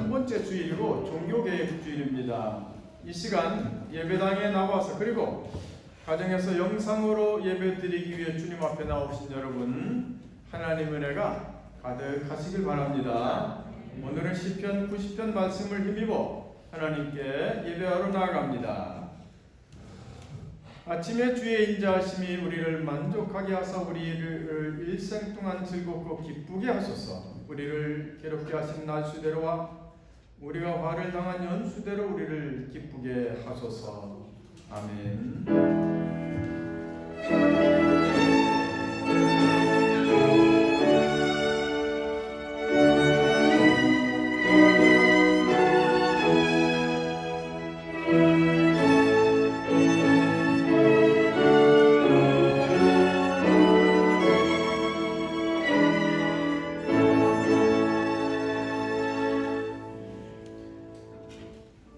첫 번째 주일이고 종교개혁 주일입니다. 이 시간 예배당에 나와서 그리고 가정에서 영상으로 예배드리기 위해 주님 앞에 나오신 여러분, 하나님 은혜가 가득하시길 바랍니다. 오늘은 시편 90편 말씀을 힘입어 하나님께 예배하러 나아갑니다. 아침에 주의 인자하심이 우리를 만족하게 하사 우리를 일생 동안 즐겁고 기쁘게 하소서. 우리를 괴롭게 하신 날수대로와 우리가 화를 당한 연수대로 우리를 기쁘게 하소서. 아멘.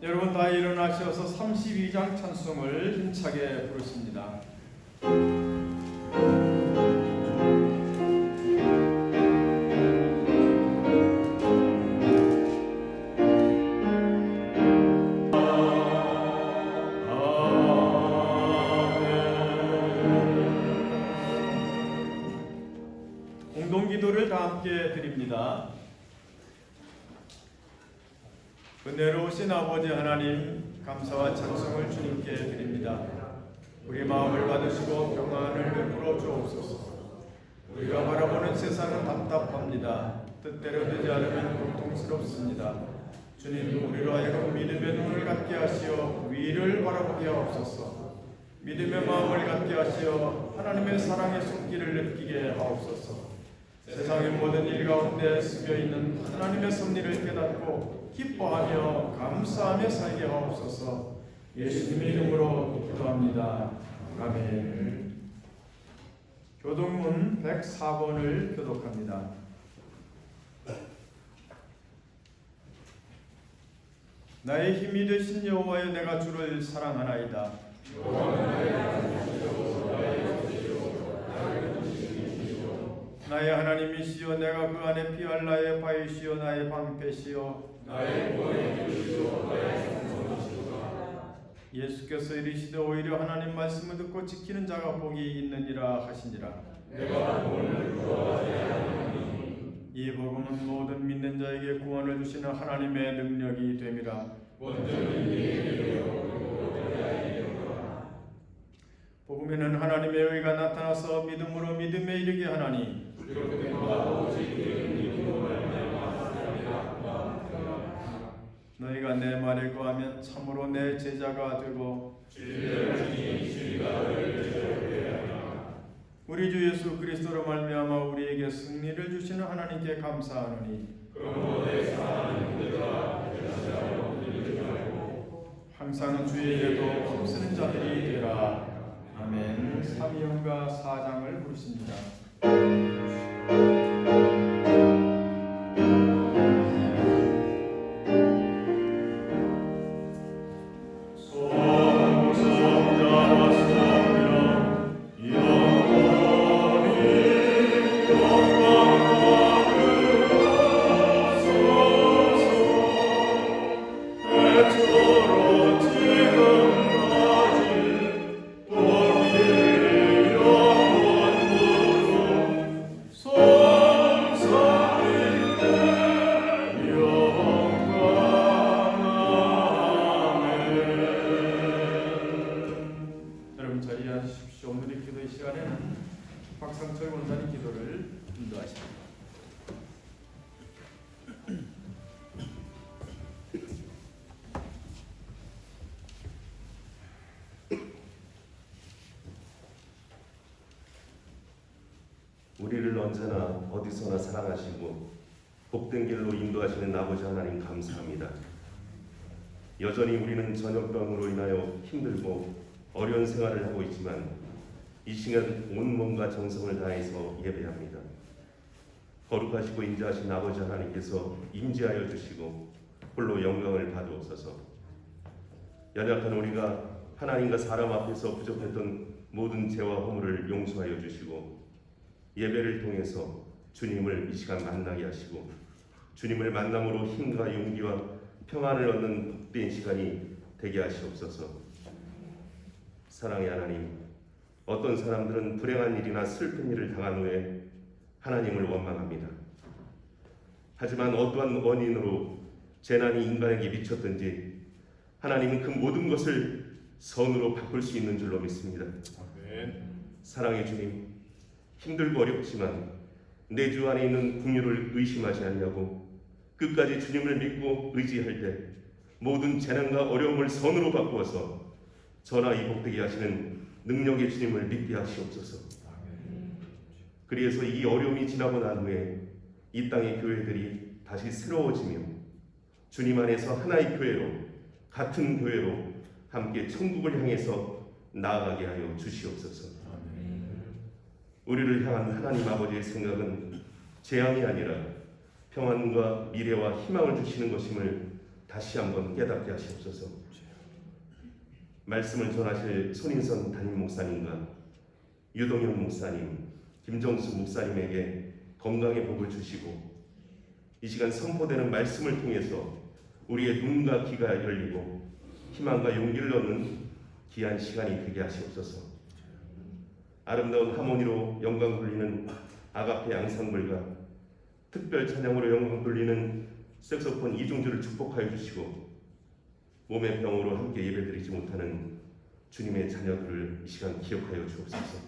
여러분 다 일어나셔서 32장 찬송을 힘차게 부르십니다. 공동기도를 다 함께 드립니다. 은혜로우신 아버지 하나님, 감사와 찬송을 주님께 드립니다. 우리 마음을 받으시고 평안을 베풀어 주옵소서. 우리가 바라보는 세상은 답답합니다. 뜻대로 되지 않으면 고통스럽습니다. 주님, 우리로 하여금 믿음의 눈을 갖게 하시어 위를 바라보게 하옵소서. 믿음의 마음을 갖게 하시어 하나님의 사랑의 손길을 느끼게 하옵소서. 세상의 모든 일 가운데 스며있는 하나님의 섭리를 깨닫고 기뻐하며 감사하며 살게 하옵소서. 예수님의 이름으로 기도합니다. 아멘. 교동문 104번을 교독합니다. 나의 힘이 되신 여호와여, 내가 주를 사랑하나이다. 나의 하나님이시여, 내가 그 안에 피할 나의 바위시여, 나의 방패시여, 나의 구원의 길이시여, 나의 성전이시로다. 예수께서 이르시되 오히려 하나님 말씀을 듣고 지키는 자가 복이 있느니라 하시니라. 내가 오늘 구원하지 않으니 이 복음은 모든 믿는 자에게 구원을 주시는 하나님의 능력이 됨이라. 복음에는 하나님의 의가 나타나서 믿음으로 믿음에 이르게 하나니 너희가 내 말에 거하면 참으로 내 제자가 되고 우리 주 예수 그리스도로 말미암아 우리에게 승리를 주시는 하나님께 감사하노니 항상 주의 일에도 힘쓰는 자들이 되라. 아멘. 삼위영가 4장을 부르십니다. 오늘의 기도의 시간에는 박상철 원사님 기도를 인도하십니다. 우리를 언제나 어디서나 사랑하시고 복된 길로 인도하시는 아버지 하나님 감사합니다. 여전히 우리는 전염병으로 인하여 힘들고 어려운 생활을 하고 있지만 이 시간 온 몸과 정성을 다해서 예배합니다. 거룩하시고 인자하신 아버지 하나님께서 임재하여 주시고 홀로 영광을 받으옵소서. 연약한 우리가 하나님과 사람 앞에서 부족했던 모든 죄와 허물을 용서하여 주시고 예배를 통해서 주님을 이 시간 만나게 하시고 주님을 만남으로 힘과 용기와 평안을 얻는 복된 시간이 되게 하시옵소서. 사랑의 하나님, 어떤 사람들은 불행한 일이나 슬픈 일을 당한 후에 하나님을 원망합니다. 하지만 어떠한 원인으로 재난이 인간에게 미쳤든지 하나님은 그 모든 것을 선으로 바꿀 수 있는 줄로 믿습니다. 사랑의 주님, 힘들고 어렵지만 내 주 안에 있는 긍휼을 의심하지 않냐고 끝까지 주님을 믿고 의지할 때 모든 재난과 어려움을 선으로 바꾸어서 저나 이 복되게 하시는 능력의 주님을 믿게 하시옵소서. 그래서 이 어려움이 지나고 난 후에 이 땅의 교회들이 다시 새로워지며 주님 안에서 하나의 교회로, 같은 교회로 함께 천국을 향해서 나아가게 하여 주시옵소서. 우리를 향한 하나님 아버지의 생각은 재앙이 아니라 평안과 미래와 희망을 주시는 것임을 다시 한번 깨닫게 하시옵소서. 말씀을 전하실 손인선 담임 목사님과 유동현 목사님, 김정수 목사님에게 건강의 복을 주시고 이 시간 선포되는 말씀을 통해서 우리의 눈과 귀가 열리고 희망과 용기를 얻는 귀한 시간이 되게 하시옵소서. 아름다운 하모니로 영광 돌리는 아가페 앙상블과 특별 찬양으로 영광 돌리는 색소폰 이중주를 축복하여 주시고 몸의 병으로 함께 예배드리지 못하는 주님의 자녀들을 이 시간 기억하여 주옵소서.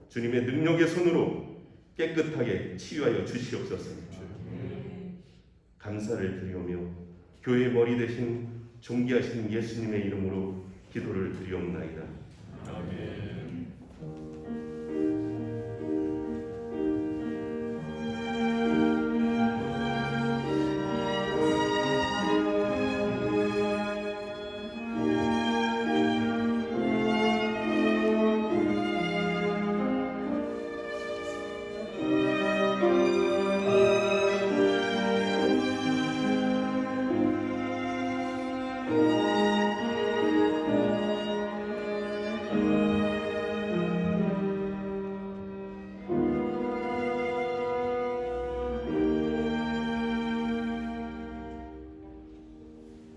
주님의 능력의 손으로 깨끗하게 치유하여 주시옵소서. 감사를 드리오며 교회의 머리 대신 존귀하신 예수님의 이름으로 기도를 드리옵나이다. 아멘.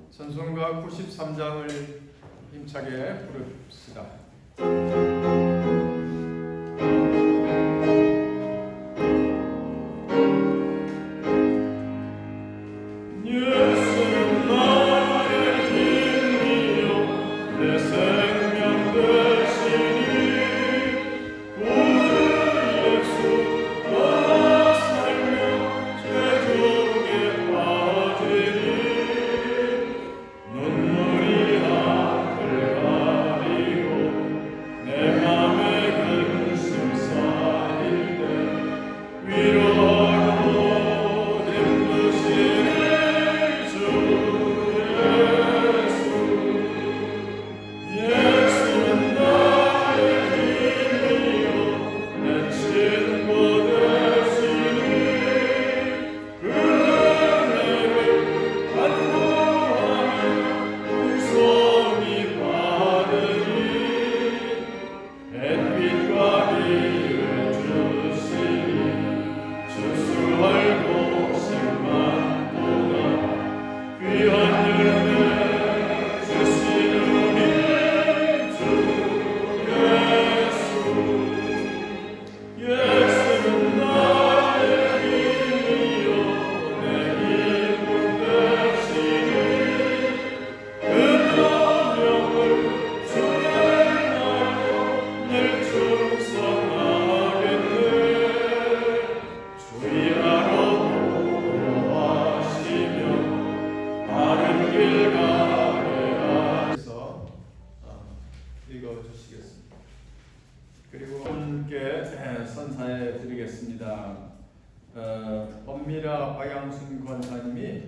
찬송가 93장을 힘차게 부릅시다. 그리고 분께 선사해 드리겠습니다. 엄미라 박양순 권사님이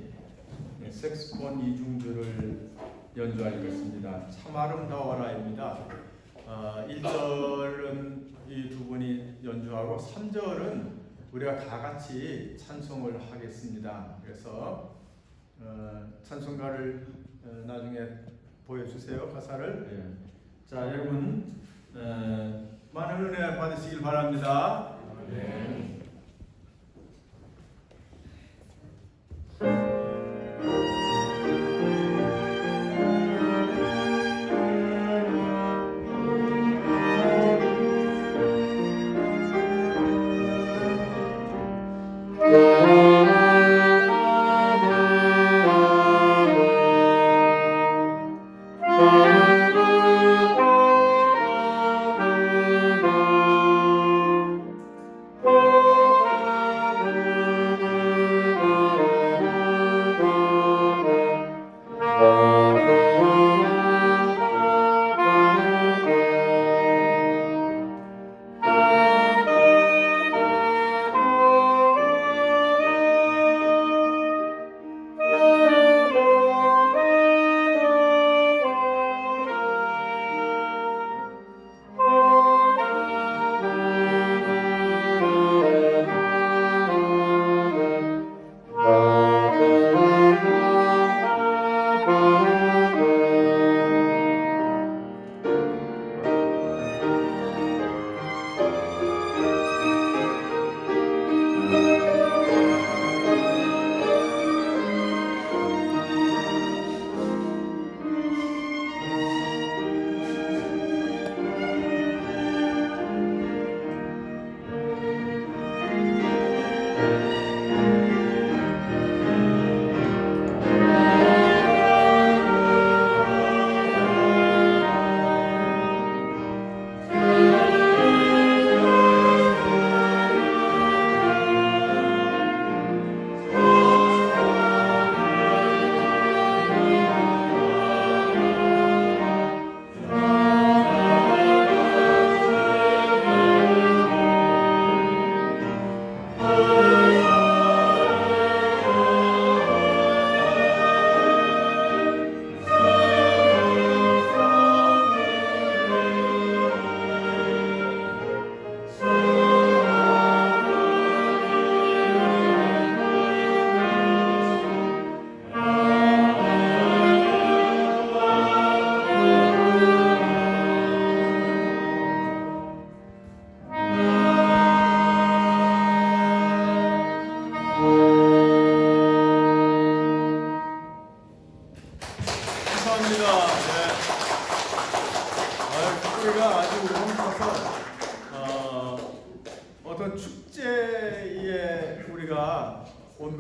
색소폰 이중주를 연주하겠습니다. 참 아름다워라입니다. 1절은 이 두 분이 연주하고 3절은 우리가 다 같이 찬송을 하겠습니다. 그래서 찬송가를 나중에 보여주세요. 가사를. 자, 여러분 많은 은혜 받으시길 바랍니다. 네.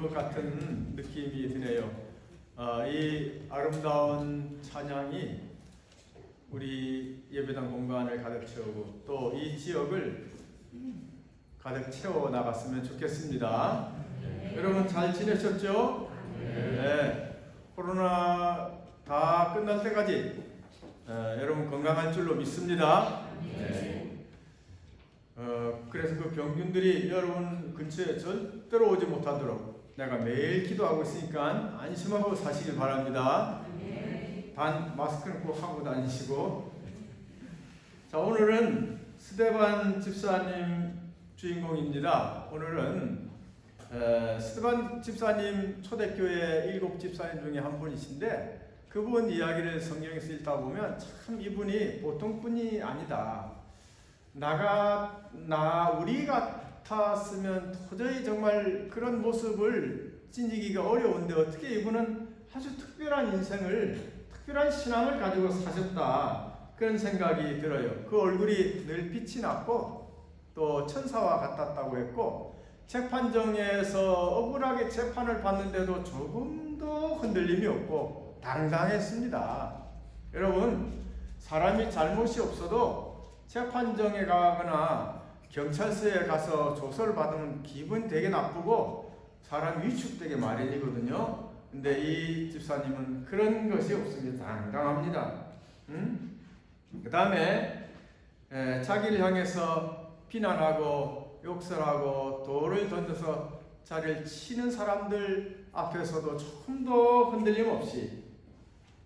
것 같은 느낌이 드네요. 이 아름다운 찬양이 우리 예배당 공간을 가득 채우고 또 이 지역을 가득 채워 나갔으면 좋겠습니다. 여러분 잘 지내셨죠? 네. 코로나 다 끝날 때까지 여러분 건강할 줄로 믿습니다. 네. 그래서 그 병균들이 여러분 근처에 절대로 오지 못하도록 내가 매일 기도하고 있으니까 안심하고 사시길 바랍니다. 단 마스크는 꼭 하고 다니시고. 자, 오늘은 스데반 집사님 주인공입니다. 오늘은 스데반 집사님 초대교회 7 집사님 중에 한 분이신데 그분 이야기를 성경에서 읽다 보면 참 이분이 보통 분이 아니다. 우리 같았으면 도저히 정말 그런 모습을 지니기가 어려운데 어떻게 이분은 아주 특별한 인생을, 특별한 신앙을 가지고 사셨다. 그런 생각이 들어요. 그 얼굴이 늘 빛이 났고 또 천사와 같았다고 했고 재판정에서 억울하게 재판을 받는데도 조금도 흔들림이 없고 당당했습니다. 여러분, 사람이 잘못이 없어도 재판정에 가거나 경찰서에 가서 조서를 받으면 기분 되게 나쁘고 사람이 위축되게 마련이거든요. 근데 이 집사님은 그런 것이 없습니다. 당당합니다. 그 다음에 자기를 향해서 비난하고 욕설하고 돌을 던져서 자기를 치는 사람들 앞에서도 조금도 흔들림 없이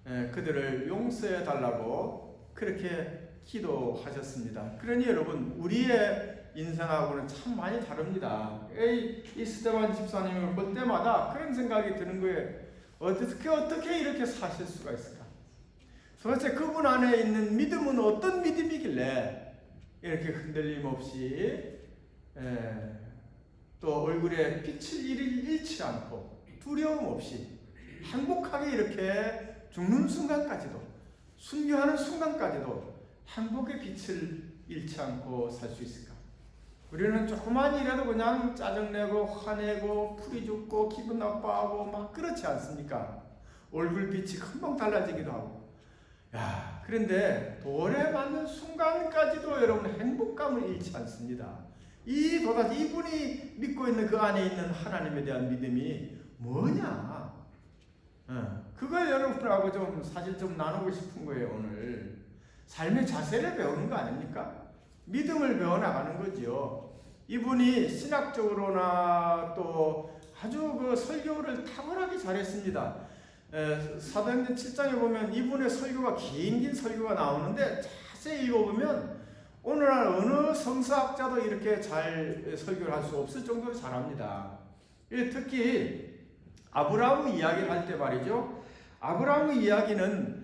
그들을 용서해 달라고 그렇게 기도하셨습니다. 그러니 여러분, 우리의 인생하고는 참 많이 다릅니다. 이 스데반 집사님을 볼 때마다 그런 생각이 드는 거예요. 어떻게 이렇게 사실 수가 있을까? 도대체 그분 안에 있는 믿음은 어떤 믿음이길래 이렇게 흔들림 없이 또 얼굴에 빛을 잃지 않고 두려움 없이 행복하게 이렇게 죽는 순간까지도, 순교하는 순간까지도 행복의 빛을 잃지 않고 살 수 있을까? 우리는 조그만 일에도 그냥 짜증내고 화내고 풀이 죽고 기분 나빠하고 막 그렇지 않습니까? 얼굴 빛이 금방 달라지기도 하고. 그런데 돌에 맞는 순간까지도 여러분 행복감을 잃지 않습니다. 도다지 이분이 믿고 있는 그 안에 있는 하나님에 대한 믿음이 뭐냐? 그걸 여러분하고 사실 좀 나누고 싶은 거예요. 오늘 삶의 자세를 배우는 거 아닙니까? 믿음을 배워나가는 거지요. 이분이 신학적으로나 또 아주 그 설교를 탁월하게 잘했습니다. 사도행전 7장에 보면 이분의 설교가 긴 설교가 나오는데 자세히 읽어보면 오늘날 어느 성서학자도 이렇게 잘 설교를 할 수 없을 정도로 잘합니다. 특히 아브라함 이야기를 할 때 말이죠. 아브라함 이야기는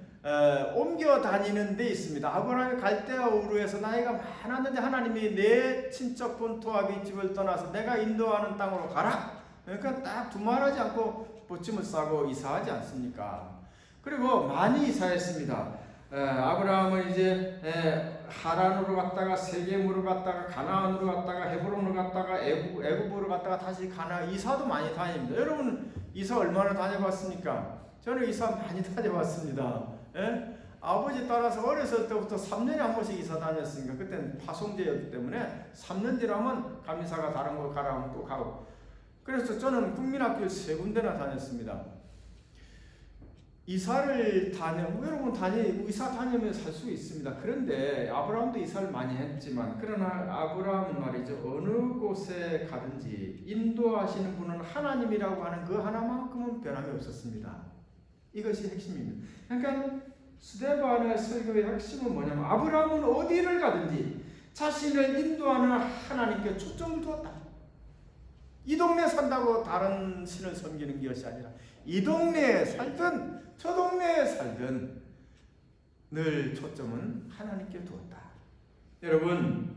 옮겨 다니는 데 있습니다. 아브라함이 갈대아 우르에서 나이가 많았는데 하나님이 내 친척 본토와 빈집을 떠나서 내가 인도하는 땅으로 가라. 그러니까 딱 두말하지 않고 보침을 싸고 이사하지 않습니까? 그리고 많이 이사했습니다. 아브라함은 이제 하란으로 갔다가 세겜으로 갔다가 가나안으로 갔다가 헤브론으로 갔다가 애굽으로 갔다가 다시 이사도 많이 다닙니다. 여러분 이사 얼마나 다녀봤습니까? 저는 이사 많이 다녀봤습니다. 아버지 따라서 어렸을 때부터 3년에 한 번씩 이사 다녔으니까 그때는 파송제였기 때문에 3년 지나면 감리사가 다른 곳 가라 하면 또 가고. 그래서 저는 국민학교를 3군데나 다녔습니다. 이사를 여러분 이사 다니면 살 수 있습니다. 그런데 아브라함도 이사를 많이 했지만 그러나 아브라함은 말이죠. 어느 곳에 가든지 인도하시는 분은 하나님이라고 하는 그 하나만큼은 변함이 없었습니다. 이것이 핵심입니다. 그러니까 스데반의 설교의 핵심은 뭐냐면 아브라함은 어디를 가든지 자신을 인도하는 하나님께 초점을 두었다. 이 동네에 산다고 다른 신을 섬기는 것이 아니라 이 동네에 살든 저 동네에 살든 늘 초점은 하나님께 두었다. 여러분,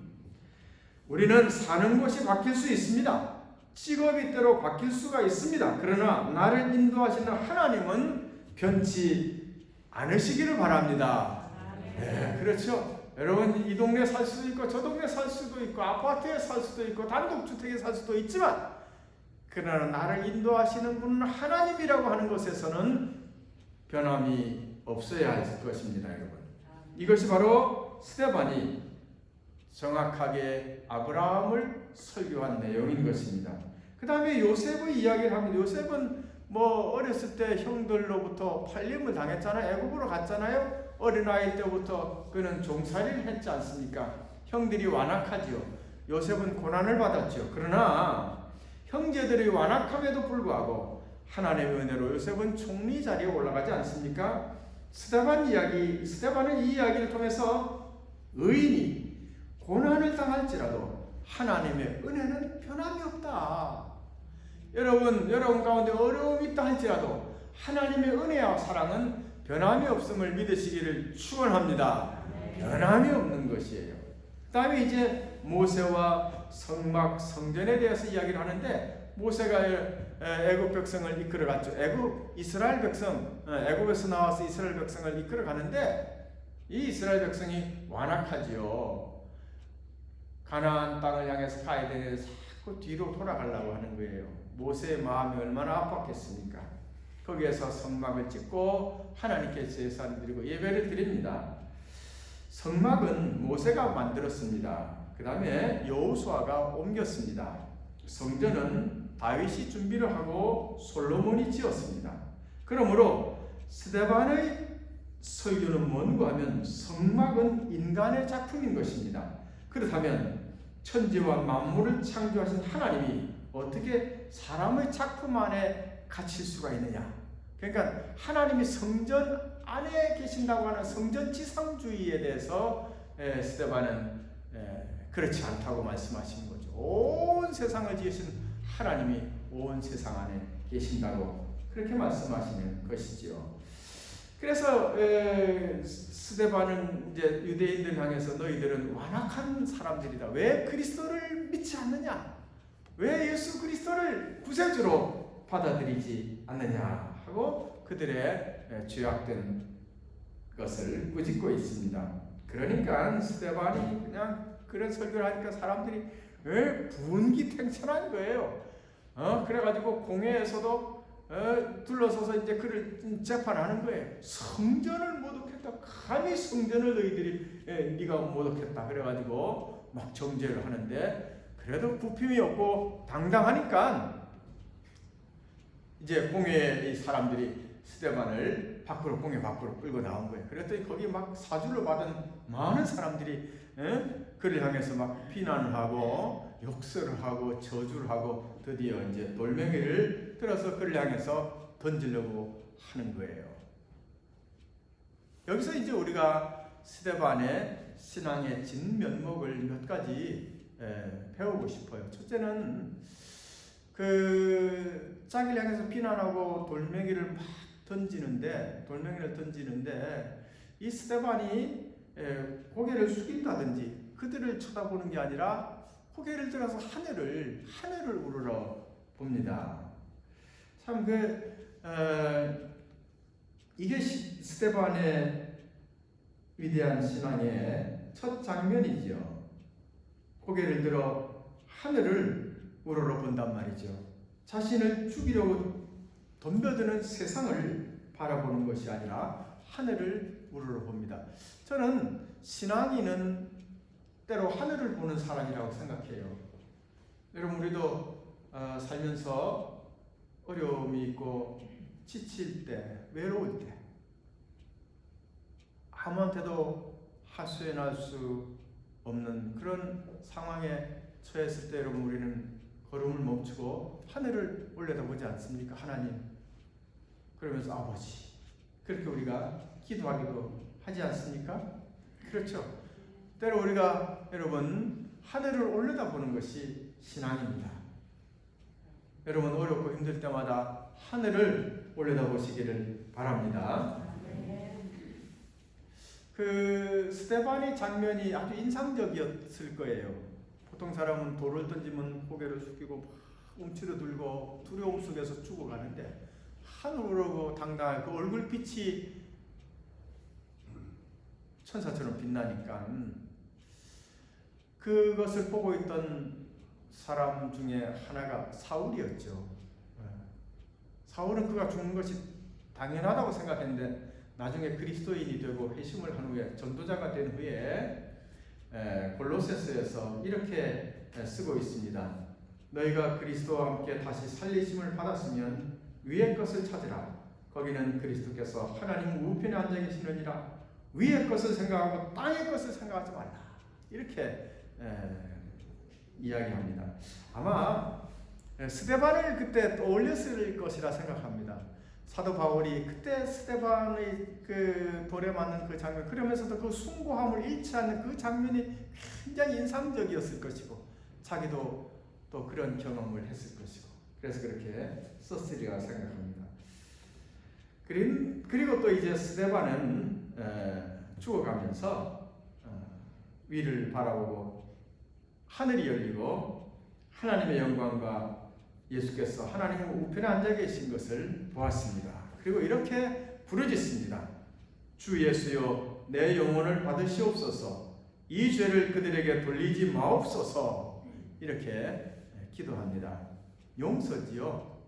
우리는 사는 곳이 바뀔 수 있습니다. 직업이 때로 바뀔 수가 있습니다. 그러나 나를 인도하시는 하나님은 변치 않으시기를 바랍니다. 네, 그렇죠. 여러분 이 동네에 살 수도 있고 저 동네에 살 수도 있고 아파트에 살 수도 있고 단독주택에 살 수도 있지만 그러나 나를 인도하시는 분은 하나님이라고 하는 것에서는 변함이 없어야 할 것입니다, 여러분. 이것이 바로 스데반이 정확하게 아브라함을 설교한 내용인 것입니다. 그 다음에 요셉의 이야기를 하면, 요셉은 어렸을 때 형들로부터 팔림을 당했잖아요. 애굽으로 갔잖아요. 어린아이 때부터 그는 종살이를 했지 않습니까? 형들이 완악하지요. 요셉은 고난을 받았죠. 그러나 형제들이 완악함에도 불구하고 하나님의 은혜로 요셉은 총리 자리에 올라가지 않습니까? 스데반은 이 이야기를 통해서 의인이 고난을 당할지라도 하나님의 은혜는 변함이 없다. 여러분 가운데 어려움이 있다 할지라도 하나님의 은혜와 사랑은 변함이 없음을 믿으시기를 축원합니다. 변함이 없는 것이에요. 그 다음에 이제 모세와 성막, 성전에 대해서 이야기를 하는데, 모세가 애굽 백성을 이끌어갔죠. 이스라엘 백성, 애굽에서 나와서 이스라엘 백성을 이끌어가는데 이 이스라엘 백성이 완악하지요. 가나안 땅을 향해서 가야 되는데 자꾸 뒤로 돌아가려고 하는 거예요. 모세의 마음이 얼마나 아팠겠습니까? 거기에서 성막을 짓고 하나님께 제사를 드리고 예배를 드립니다. 성막은 모세가 만들었습니다. 그 다음에 여호수아가 옮겼습니다. 성전은 다윗이 준비를 하고 솔로몬이 지었습니다. 그러므로 스데반의 설교는 뭔가 하면 성막은 인간의 작품인 것입니다. 그렇다면 천지와 만물을 창조하신 하나님이 어떻게 사람의 작품 안에 갇힐 수가 있느냐? 그러니까 하나님이 성전 안에 계신다고 하는 성전 지상주의에 대해서 스데반은 그렇지 않다고 말씀하시는 거죠. 온 세상을 지으신 하나님이 온 세상 안에 계신다고 그렇게 말씀하시는 것이지요. 그래서 스데반은 이제 유대인들 향해서 너희들은 완악한 사람들이다. 왜 그리스도를 믿지 않느냐? 왜 예수 그리스도를 구세주로 받아들이지 않느냐 하고 그들의 죄악된 것을 꾸짖고 있습니다. 그러니까 스데반이 그냥 그런 설교를 하니까 사람들이 분기탱천한 거예요. 그래가지고 공회에서도 둘러서서 이제 그를 재판하는 거예요. 성전을 모독했다. 감히 성전을 너희들이 네가 모독했다. 그래가지고 막 정죄를 하는데 그래도 부품이 없고 당당하니까 이제 공회의 사람들이 스데반을 공회 밖으로 끌고 나온 거예요. 그랬더니 거기 막 사주를 받은 많은 사람들이 그를 향해서 막 비난을 하고 욕설을 하고 저주를 하고 드디어 이제 돌멩이를 들어서 그를 향해서 던지려고 하는 거예요. 여기서 이제 우리가 스데반의 신앙의 진면목을 몇 가지 배우고 싶어요. 첫째는 그 자기를 향해서 비난하고 돌멩이를 던지는데 이 스데반이 고개를 숙인다든지 그들을 쳐다보는 게 아니라 고개를 들어서 하늘을 우러러 봅니다. 참 이게 스데반의 위대한 신앙의 첫 장면이죠. 고개를 들어 하늘을 우러러 본단 말이죠. 자신을 죽이려고 덤벼드는 세상을 바라보는 것이 아니라 하늘을 우러러 봅니다. 저는 신앙인은 때로 하늘을 보는 사람이라고 생각해요. 여러분 우리도 살면서 어려움이 있고 지칠 때, 외로울 때 아무한테도 하소연할 수 없는 그런 상황에 처했을 때 여러분 우리는 걸음을 멈추고 하늘을 올려다보지 않습니까? 하나님 그러면서 아버지 그렇게 우리가 기도하기도 하지 않습니까? 그렇죠. 때로 우리가 여러분 하늘을 올려다보는 것이 신앙입니다. 여러분 어렵고 힘들 때마다 하늘을 올려다보시기를 바랍니다. 그 스데반의 장면이 아주 인상적이었을 거예요. 보통 사람은 돌을 던지면 고개를 숙이고 움츠러들고 두려움 속에서 죽어가는데 하늘으로 당당한 그 얼굴빛이 천사처럼 빛나니까 그것을 보고 있던 사람 중에 하나가 사울이었죠. 사울은 그가 죽는 것이 당연하다고 생각했는데 나중에 그리스도인이 되고 회심을 한 후에 전도자가 된 후에 골로새서에서 이렇게 쓰고 있습니다. 너희가 그리스도와 함께 다시 살리심을 받았으면 위의 것을 찾으라. 거기는 그리스도께서 하나님 우편에 앉아 계시느니라. 위의 것을 생각하고 땅의 것을 생각하지 말라. 이렇게 이야기합니다. 아마 스데반을 그때 떠올렸을 것이라 생각합니다. 사도 바울이 그때 스데반의 그 돌에 맞는 그 장면, 그러면서도 그 숭고함을 잃지 않는 그 장면이 굉장히 인상적이었을 것이고, 자기도 또 그런 경험을 했을 것이고, 그래서 그렇게 썼으리라 생각합니다. 그리고 또 이제 스데반은 죽어가면서 위를 바라보고 하늘이 열리고 하나님의 영광과 예수께서 하나님의 우편에 앉아 계신 것을 보았습니다. 그리고 이렇게 부르짖습니다. 주 예수여, 내 영혼을 받으시옵소서. 이 죄를 그들에게 돌리지 마옵소서. 이렇게 기도합니다. 용서지요.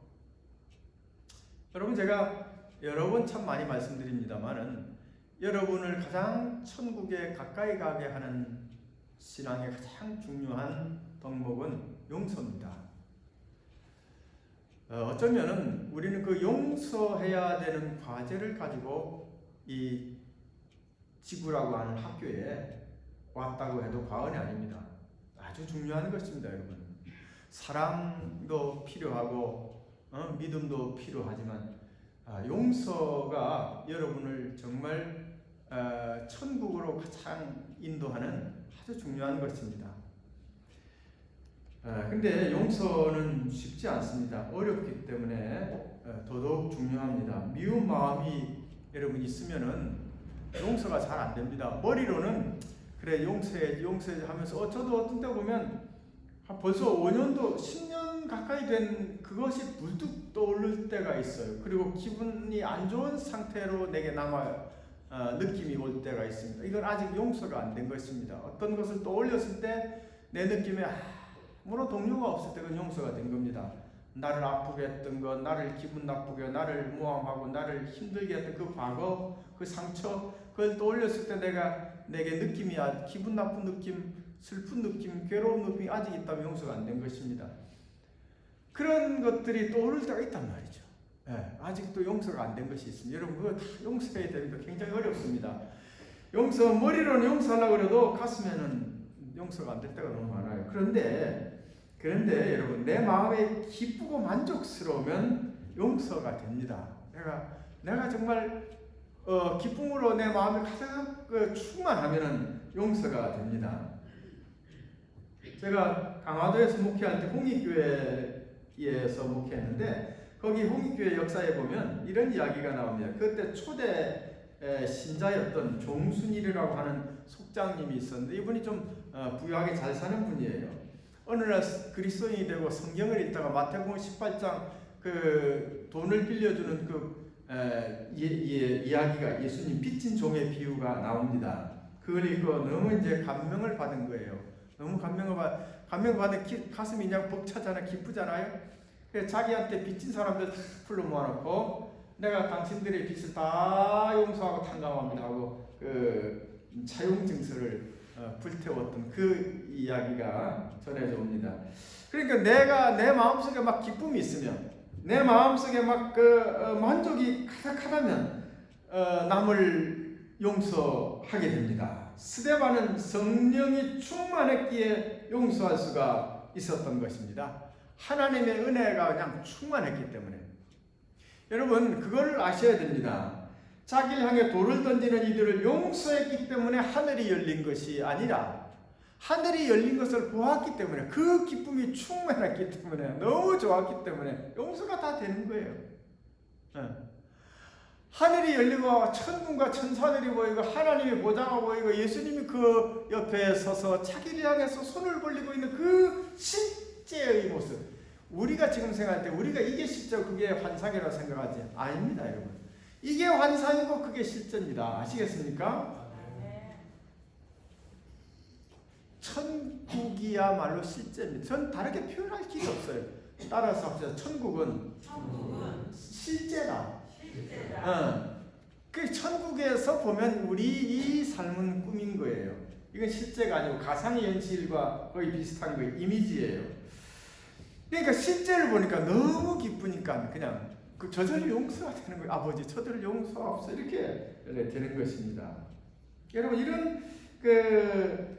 여러분, 제가 여러 번 참 많이 말씀드립니다만은 여러분을 가장 천국에 가까이 가게 하는 신앙의 가장 중요한 덕목은 용서입니다. 어쩌면은 우리는 그 용서해야 되는 과제를 가지고 이 지구라고 하는 학교에 왔다고 해도 과언이 아닙니다. 아주 중요한 것입니다, 여러분. 사랑도 필요하고 믿음도 필요하지만 용서가 여러분을 정말 천국으로 가장 인도하는 아주 중요한 것입니다. 근데 용서는 쉽지 않습니다. 어렵기 때문에 더더욱 중요합니다. 미운 마음이 여러분 있으면은 용서가 잘 안 됩니다. 머리로는 그래 용서해야지 하면서 저도 어떤 때 보면 벌써 5년도 10년 가까이 된 그것이 불뚝 떠오를 때가 있어요. 그리고 기분이 안 좋은 상태로 내게 남아 느낌이 올 때가 있습니다. 이건 아직 용서가 안 된 것입니다. 어떤 것을 떠올렸을 때 내 느낌에 아무런 동료가 없을 때 그건 용서가 된 겁니다. 나를 아프게 했던 것, 나를 기분 나쁘게, 나를 모함하고 나를 힘들게 했던 그 과거, 그 상처, 그걸 떠올렸을 때 내게 느낌이 기분 나쁜 느낌, 슬픈 느낌, 괴로운 느낌이 아직 있다면 용서가 안 된 것입니다. 그런 것들이 떠오를 때가 있단 말이죠. 아직도 용서가 안 된 것이 있습니다. 여러분, 그거 다 용서해야 됩니다. 굉장히 어렵습니다. 머리로는 용서하려고 해도 가슴에는 용서가 안 될 때가 너무 많아요. 그런데 여러분, 내 마음에 기쁘고 만족스러우면 용서가 됩니다. 내가 정말 기쁨으로 내 마음이 가득 충만하면은 용서가 됩니다. 제가 강화도에서 목회할 때 홍익교회에서 목회했는데 거기 홍익교회 역사에 보면 이런 이야기가 나옵니다. 그때 초대 신자였던 종순일이라고 하는 속장님이 있었는데 이분이 좀 부유하게 잘 사는 분이에요. 어느 날 그리스도인이 되고 성경을 읽다가 마태복음 18장 그 돈을 빌려주는 그 이야기가 예수님 빚진 종의 비유가 나옵니다. 그걸 읽고 너무 이제 감명을 받은 거예요. 너무 감명을 받은 가슴이 그냥 벅차잖아요. 기쁘잖아요. 그래서 자기한테 빚진 사람들 다 불러 모아놓고 내가 당신들의 빚을 다 용서하고 탕감합니다 하고 그 차용증서를 불태웠던 그 이야기가 전해져 옵니다. 그러니까 내가 내 마음속에 막 기쁨이 있으면, 내 마음속에 막 만족이 가득하다면 남을 용서하게 됩니다. 스데반은 성령이 충만했기에 용서할 수가 있었던 것입니다. 하나님의 은혜가 그냥 충만했기 때문에. 여러분, 그걸 아셔야 됩니다. 자기를 향해 돌을 던지는 이들을 용서했기 때문에 하늘이 열린 것이 아니라 하늘이 열린 것을 보았기 때문에, 그 기쁨이 충만했기 때문에, 너무 좋았기 때문에 용서가 다 되는 거예요. 하늘이 열리고 천군과 천사들이 보이고 하나님의 보좌가 보이고 예수님이 그 옆에 서서 자기를 향해서 손을 벌리고 있는 그 실제의 모습, 우리가 지금 생각할 때 우리가 이게 실제 그게 환상이라고 생각하지 아닙니다, 여러분. 이게 환상이고 그게 실제입니다. 아시겠습니까? 천국이야말로 실제입니다. 전 다르게 표현할 길이 없어요. 따라서 합시다. 천국은 실제다. 그 천국에서 보면 우리 이 삶은 꿈인 거예요. 이건 실제가 아니고 가상의 현실과 거의 비슷한 거예요. 이미지예요. 그러니까 실제를 보니까 너무 기쁘니까 그냥 저들 용서가 되는 거예요. 아버지 저들을 용서하옵소 이렇게 되는 것입니다. 여러분 이런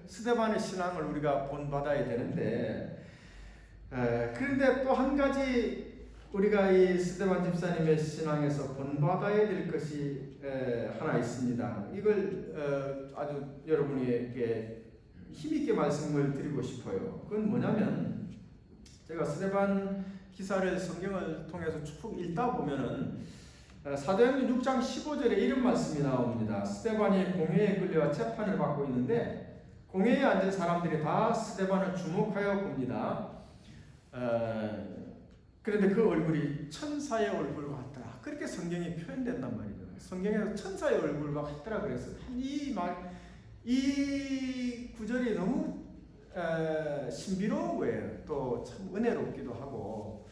스데반의 신앙을 우리가 본받아야 되는데 그런데 또 한 가지 우리가 이 스데반 집사님의 신앙에서 본받아야 될 것이 하나 있습니다. 이걸 아주 여러분에게 힘있게 말씀을 드리고 싶어요. 그건 뭐냐면 제가 스데반 기사를 성경을 통해서 쭉 읽다 보면은 사도행전 6장 15절에 이런 말씀이 나옵니다. 스데반이 공회에 끌려와 재판을 받고 있는데 공회에 앉은 사람들이 다 스데반을 주목하여 봅니다. 그런데 그 얼굴이 천사의 얼굴과 같더라. 그렇게 성경이 표현된단 말이죠. 성경에서 천사의 얼굴과 같더라 그래서 이 구절이 너무 신비로운 거예요. 또 참 은혜롭기도 하고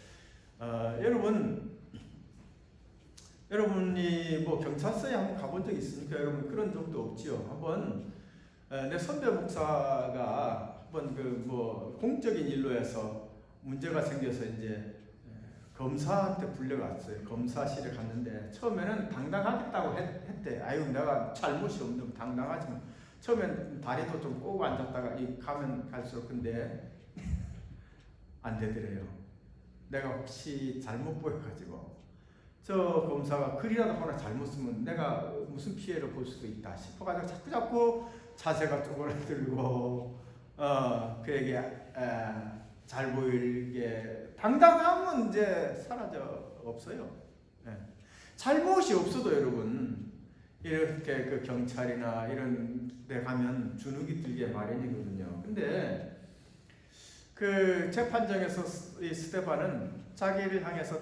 여러분이 뭐 경찰서에 한번 가본 적 있습니까? 여러분 그런 적도 없지요. 한번 내 선배 목사가 한번 공적인 일로 해서 문제가 생겨서 이제 검사한테 불려갔어요. 검사실에 갔는데 처음에는 당당하겠다고 했대. 아유 내가 잘못이 없는 당당하지만 처음엔 다리도 좀 꼬고 앉았다가 가면 갈수록 근데 안 되더래요. 내가 혹시 잘못 보여가지고 저 검사가 글이라도 하나 잘못 쓰면 내가 무슨 피해를 볼 수도 있다 싶어가지고 자꾸 자세가 쪼그라들고 그에게 잘 보이게 당당함은 이제 사라져 없어요. 잘못이 없어도 여러분 이렇게 그 경찰이나 이런 데 가면 주눅이 들게 마련이거든요. 근데 그 재판정에서 이 스데반은 자기를 향해서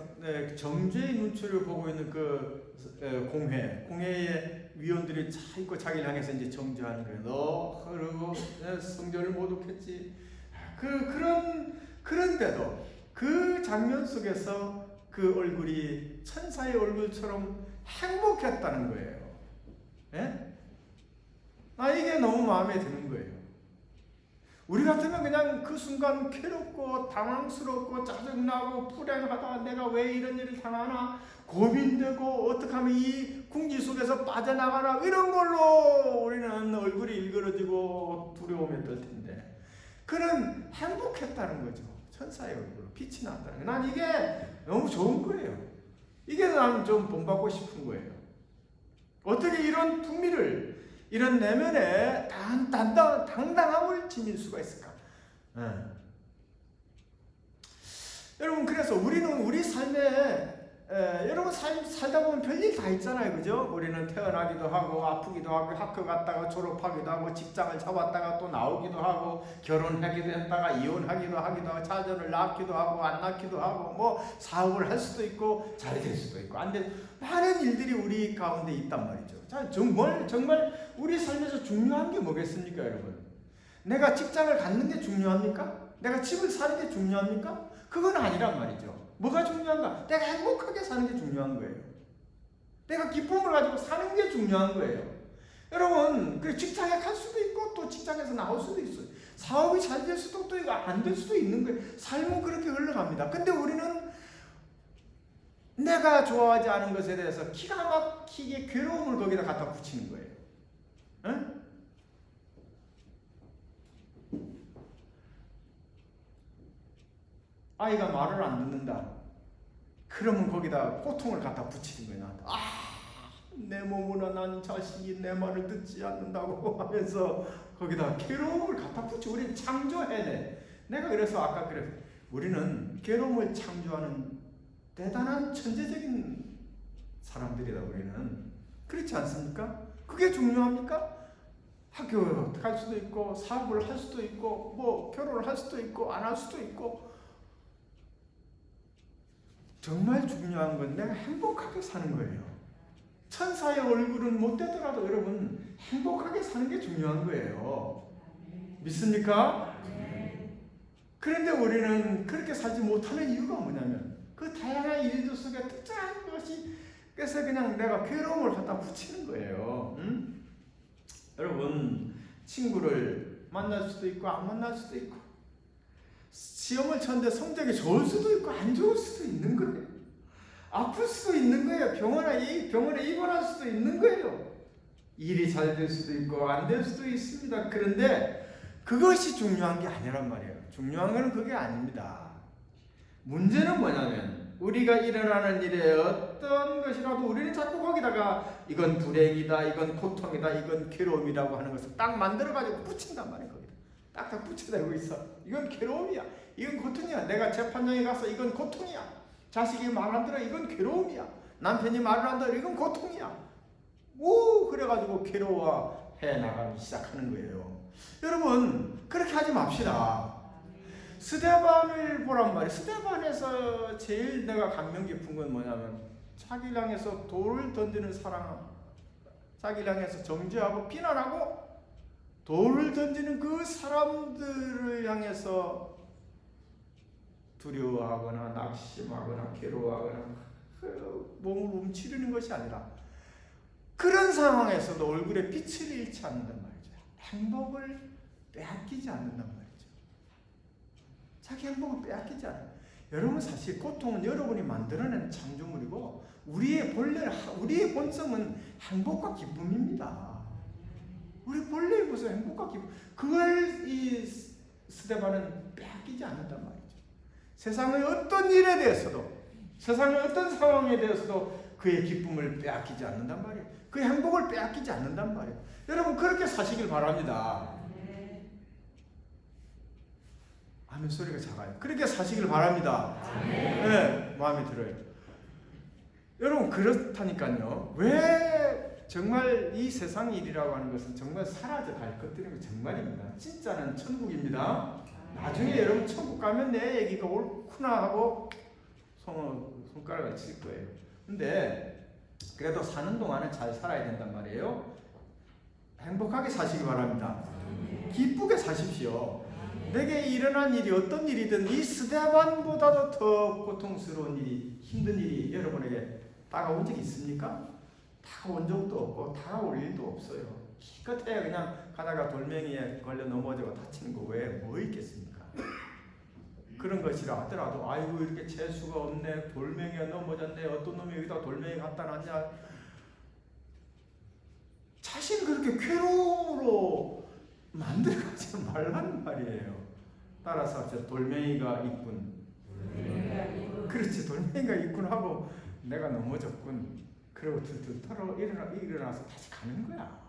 정죄의 눈초리를 보고 있는 그 공회의 위원들이 있고 자기를 향해서 이제 정죄하는 거예요. 너 그리고 성전을 모독했지. 그런데도 그 장면 속에서 그 얼굴이 천사의 얼굴처럼 행복했다는 거예요. 예? 이게 너무 마음에 드는 거예요. 우리 같으면 그냥 그 순간 괴롭고 당황스럽고 짜증나고 불행하다 내가 왜 이런 일을 당하나 고민되고 어떻게 하면 이 궁지 속에서 빠져나가나 이런 걸로 우리는 얼굴이 일그러지고 두려움에 떨 텐데 그는 행복했다는 거죠. 천사의 얼굴로 빛이 났다는 거예요. 난 이게 너무 좋은 거예요. 이게 난 좀 본받고 싶은 거예요. 어떻게 이런 풍미를 이런 내면에 당당함을 지닐 수가 있을까? 여러분 그래서 우리는 우리 삶에 여러분 살다 보면 별일 다 있잖아요. 그죠? 우리는 태어나기도 하고 아프기도 하고 학교 갔다가 졸업하기도 하고 직장을 잡았다가 또 나오기도 하고 결혼하기도 했다가 이혼하기도 하고 자녀를 낳기도 하고 안 낳기도 하고 뭐 사업을 할 수도 있고 잘 될 수도 있고 안 될 많은 일들이 우리 가운데 있단 말이죠. 정말 우리 삶에서 중요한 게 뭐겠습니까, 여러분? 내가 직장을 갖는 게 중요합니까? 내가 집을 사는 게 중요합니까? 그건 아니란 말이죠. 뭐가 중요한가? 내가 행복하게 사는 게 중요한 거예요. 내가 기쁨을 가지고 사는 게 중요한 거예요. 여러분, 그 직장에 갈 수도 있고 또 직장에서 나올 수도 있어요. 사업이 잘 될 수도 또 안 될 수도 있는 거예요. 삶은 그렇게 흘러갑니다. 근데 우리는 내가 좋아하지 않은 것에 대해서 기가 막히게 괴로움을 거기다 갖다 붙이는 거예요. 응? 아이가 말을 안 듣는다. 그러면 거기다 고통을 갖다 붙이는 거예요. 내 몸으로 난 자식이 내 말을 듣지 않는다고 하면서 거기다 괴로움을 갖다 붙여. 우리는 창조해야 돼. 내가 그래서 아까 그랬어요. 우리는 괴로움을 창조하는 대단한 천재적인 사람들이다. 우리는 그렇지 않습니까? 그게 중요합니까? 학교 갈 수도 있고 사업을 할 수도 있고 뭐 결혼을 할 수도 있고 안 할 수도 있고 정말 중요한 건 내가 행복하게 사는 거예요. 천사의 얼굴은 못 되더라도 여러분 행복하게 사는 게 중요한 거예요. 믿습니까? 그런데 우리는 그렇게 살지 못하는 이유가 뭐냐면 그 다양한 일들 속에 특정한 것이 그래서 그냥 내가 괴로움을 갖다 붙이는 거예요. 여러분, 친구를 만날 수도 있고 안 만날 수도 있고, 시험을 쳤는데 성적이 좋을 수도 있고 안 좋을 수도 있는 거예요. 아플 수도 있는 거예요. 병원에 입원할 수도 있는 거예요. 일이 잘 될 수도 있고 안 될 수도 있습니다. 그런데 그것이 중요한 게 아니란 말이에요. 중요한 건 그게 아닙니다. 문제는 뭐냐면 우리가 일어나는 일에 어떤 것이라도 우리는 자꾸 거기다가 이건 불행이다, 이건 고통이다, 이건 괴로움이라고 하는 것을 딱 만들어가지고 붙인단 말이에요. 거기다 딱딱 붙여대고 있어. 이건 괴로움이야, 이건 고통이야. 내가 재판장에 가서 이건 고통이야. 자식이 말 안 들어, 이건 괴로움이야. 남편이 말을 안 들어, 이건 고통이야. 그래가지고 괴로워해 나가기 시작하는 거예요. 여러분, 그렇게 하지 맙시다. 스데반을 보란 말이에요. 스데반에서 제일 내가 감명 깊은 건 뭐냐면 자기를 향해서 돌을 던지는 사람, 자기를 향해서 정죄하고 비난하고 돌을 던지는 그 사람들을 향해서 두려워하거나 낙심하거나 괴로워하거나 몸을 움츠리는 것이 아니라 그런 상황에서도 얼굴에 빛을 잃지 않는단 말이죠. 행복을 빼앗기지 않는단 말이죠. 자기 행복을 빼앗기지 않아요. 여러분, 사실 고통은 여러분이 만들어낸 창조물이고 우리의 본성은 행복과 기쁨입니다. 우리 본래의 모습은 행복과 기쁨. 그걸 이 스데반은 빼앗기지 않는단 말이죠. 세상의 어떤 일에 대해서도, 세상의 어떤 상황에 대해서도 그의 기쁨을 빼앗기지 않는단 말이에요. 그의 행복을 빼앗기지 않는단 말이에요. 여러분, 그렇게 사시길 바랍니다. 아멘 소리가 작아요. 그렇게 사시길 바랍니다. 네, 마음에 들어요. 여러분, 그렇다니까요. 왜 정말 이 세상 일이라고 하는 것은 정말 사라져 갈 것들인 거 정말입니다. 진짜는 천국입니다. 나중에 여러분 천국 가면 내 얘기가 옳구나 하고 손가락을 칠 거예요. 근데 그래도 사는 동안은 잘 살아야 된단 말이에요. 행복하게 사시기 바랍니다. 기쁘게 사십시오. 내게 일어난 일이 어떤 일이든 이 스데반보다도 더 고통스러운 일이, 힘든 일이 여러분에게 다가온 적이 있습니까? 다가온 적도 없고 다가올 일도 없어요. 기껏해야 그냥 가다가 돌멩이에 걸려 넘어지고 다치는 거 외에 뭐 있겠습니까? 그런 것이라 하더라도 아이고 이렇게 재수가 없네, 돌멩이에 넘어졌네, 어떤 놈이 여기다 돌멩이 갖다 놨냐, 자신 그렇게 괴로움으로 만들어가지 말라는 말이에요. 따라서 저 돌멩이가 있군. 그렇지, 돌멩이가 있군 하고 내가 넘어졌군. 그리고 툴툴 털어 일어나서 다시 가는 거야.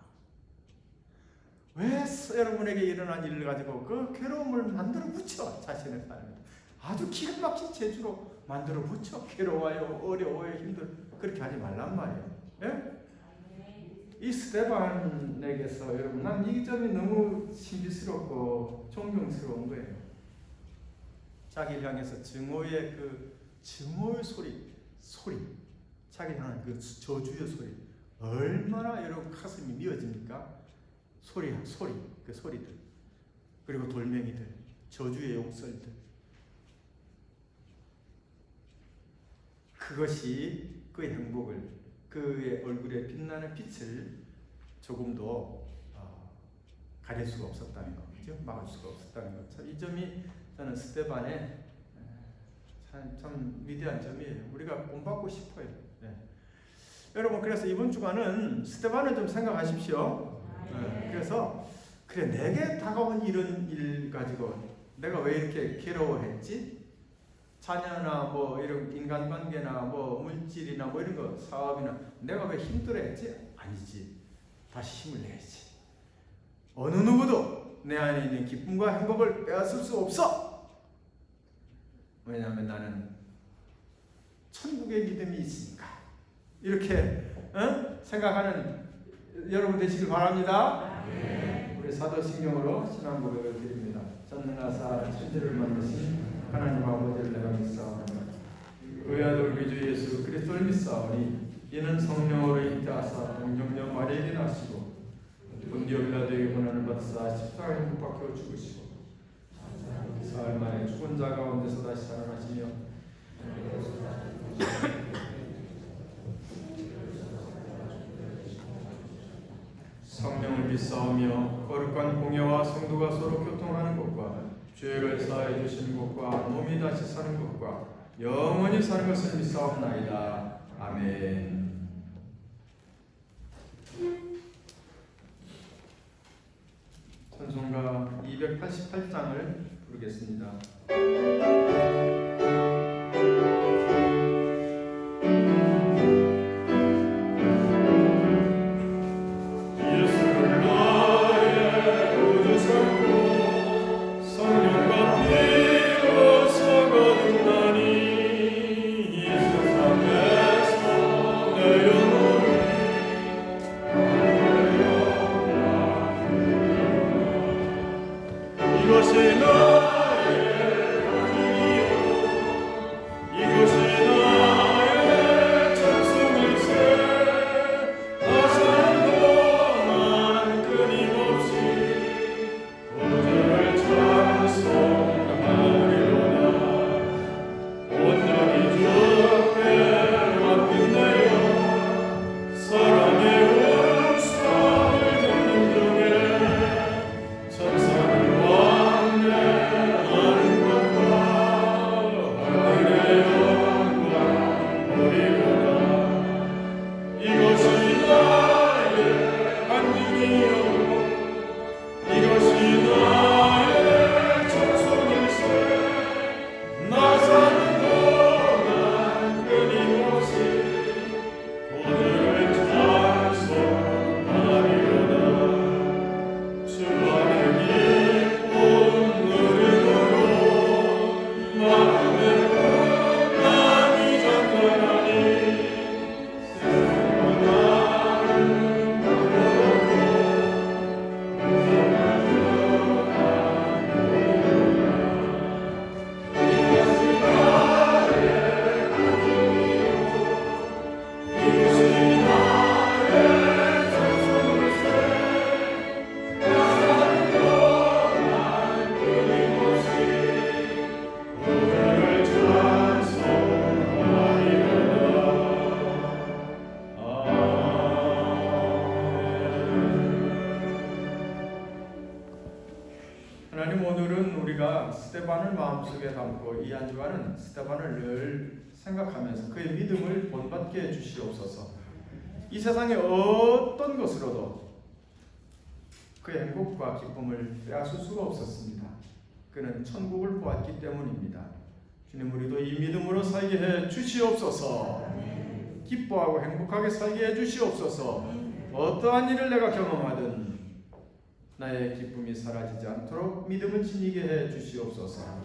왜 여러분에게 일어난 일을 가지고 그 괴로움을 만들어 붙여 자신의 삶에 아주 기가 막힌 재주로 만들어 붙여. 괴로워요, 어려워요, 힘들어. 그렇게 하지 말란 말이에요. 예? 이 스데반에게서 여러분, 난 이 점이 너무 신비스럽고 존경스러운 거예요. 자기를 향해서 증오의 소리, 자기를 향한 그 저주의 소리, 얼마나 여러분 가슴이 미어집니까? 그 소리들, 그리고 돌멩이들, 저주의 욕설들, 그것이 그의 행복을, 그의 얼굴에 빛나는 빛을 조금도 가릴 수가 없었다는 것, 그죠? 막을 수가 없었다는 것. 참, 이 점이 저는 스데반의 참 위대한 점이에요. 우리가 본받고 싶어요. 네. 여러분, 그래서 이번 주간은 스데반을 좀 생각하십시오. 네. 그래서 그래, 내게 다가온 이런 일 가지고 내가 왜 이렇게 괴로워했지? 자녀나 뭐 이런 인간관계나 뭐 물질이나 뭐 이런 거, 사업이나 내가 왜 힘들어했지? 아니지. 다시 힘을 내야지. 어느 누구도 내 안에 있는 기쁨과 행복을 빼앗을 수 없어. 왜냐하면 나는 천국의 믿음이 있으니까. 이렇게 생각하는 여러분 되시길 바랍니다. 우리 사도신경으로 신앙 고백을 드립니다. 전능하사 천지를 만드신 하나님 아버지를 내가 믿사오니 그의 아들 우리 주 예수 그리스도를 믿사오니 이는 성령으로 잉태하사 동정녀 마리아에게 나시고 본디오 빌라도에게 고난을 받으사 십자가에 못 박혀 죽으시고 사흘 만에 죽은 자 가운데서 다시 살아나시며 성령을 믿사오며 거룩한 공예와 성도가 서로 교통하는 것과 죄를 사하여 주시는 것과 몸이 다시 사는 것과 영원히 사는 것을 믿사옵나이다. 아멘. 찬송가 288장을 부르겠습니다. 하나님, 오늘은 우리가 스데반을 마음속에 담고 이 한 주간은 스데반을 늘 생각하면서 그의 믿음을 본받게 해주시옵소서. 이 세상의 어떤 것으로도 그의 행복과 기쁨을 빼앗을 수가 없었습니다. 그는 천국을 보았기 때문입니다. 주님, 우리도 이 믿음으로 살게 해 주시옵소서. 기뻐하고 행복하게 살게 해 주시옵소서. 어떠한 일을 내가 경험하든 나의 기쁨이 사라지지 않도록 믿음을 지니게 해 주시옵소서.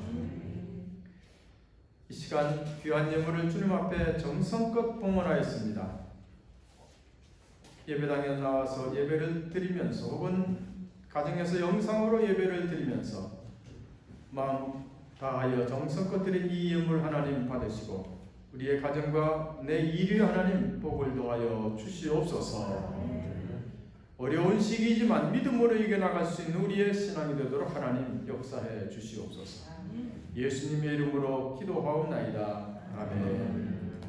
이 시간 귀한 예물을 주님 앞에 정성껏 봉헌하였습니다. 예배당에 나와서 예배를 드리면서 혹은 가정에서 영상으로 예배를 드리면서 마음 다하여 정성껏 드린 이 예물 하나님 받으시고 우리의 가정과 내 일위 하나님 복을 더하여 주시옵소서. 어려운 시기이지만 믿음으로 이겨나갈 수 있는 우리의 신앙이 되도록 하나님 역사해 주시옵소서. 예수님의 이름으로 기도하옵나이다. 아멘.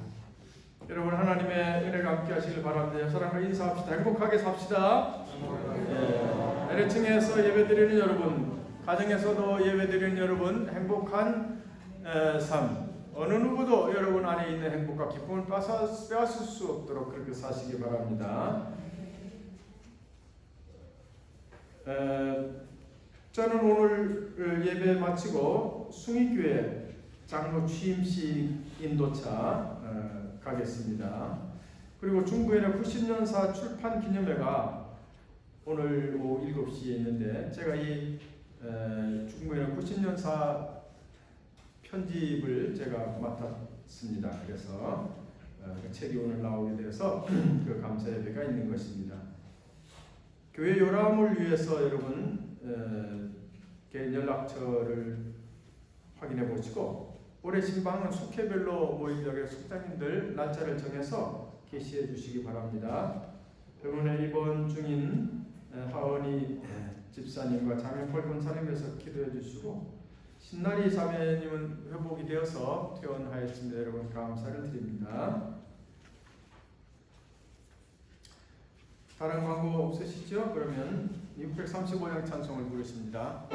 여러분, 하나님의 은혜가 함께 하시길 바랍니다. 사랑과 인사합시다. 행복하게 삽시다. LH층에서 예배드리는 여러분, 가정에서도 예배드리는 여러분, 행복한 삶, 어느 누구도 여러분 안에 있는 행복과 기쁨을 빼앗을 수 없도록 그렇게 사시기 바랍니다. 저는 오늘 예배 마치고 숭익교회 장로 취임식 인도차 가겠습니다. 그리고 중부에는 90년사 출판 기념회가 오늘 오후 7시에 있는데 제가 이 중부에는 90년사 편집을 제가 맡았습니다. 그래서 그 책이 오늘 나오게 돼서 그 감사 예배가 있는 것입니다. 교회 요람을 위해서 여러분 개인 연락처를 확인해 보시고 올해 신방은 숙회별로 모이려고 숙장님들 날짜를 정해서 게시해 주시기 바랍니다. 병원에 입원 중인 하은이 집사님과 장영펄 권사님께서 기도해 주시고 신나리 자매님은 회복이 되어서 퇴원하였습니다. 여러분 감사를 드립니다. 다른 광고 없으시죠? 그러면 635장 찬송을 부르겠습니다.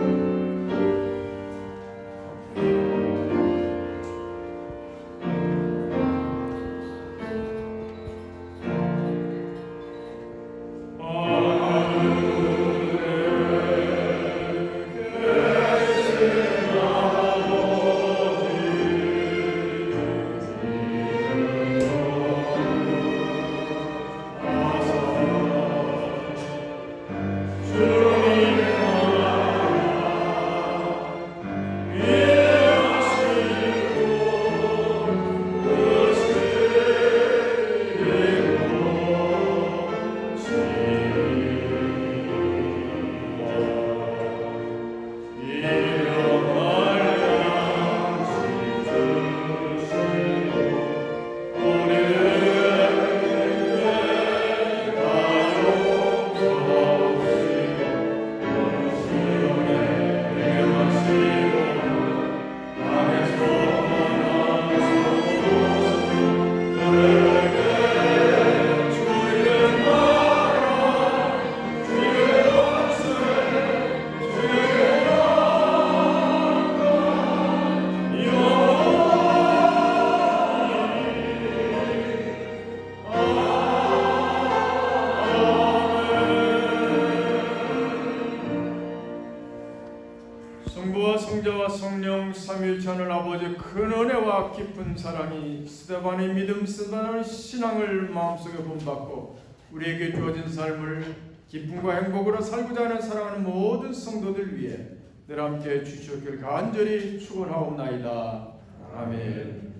성부와 성자와 성령 삼위일체 하늘 아버지 큰 은혜와 깊은 사랑이 스데반의 믿음 스데반의 신앙을 마음속에 본받고 우리에게 주어진 삶을 기쁨과 행복으로 살고자 하는 사랑하는 모든 성도들 위해 늘 함께 주시옵기를 간절히 축원하옵나이다. 아멘.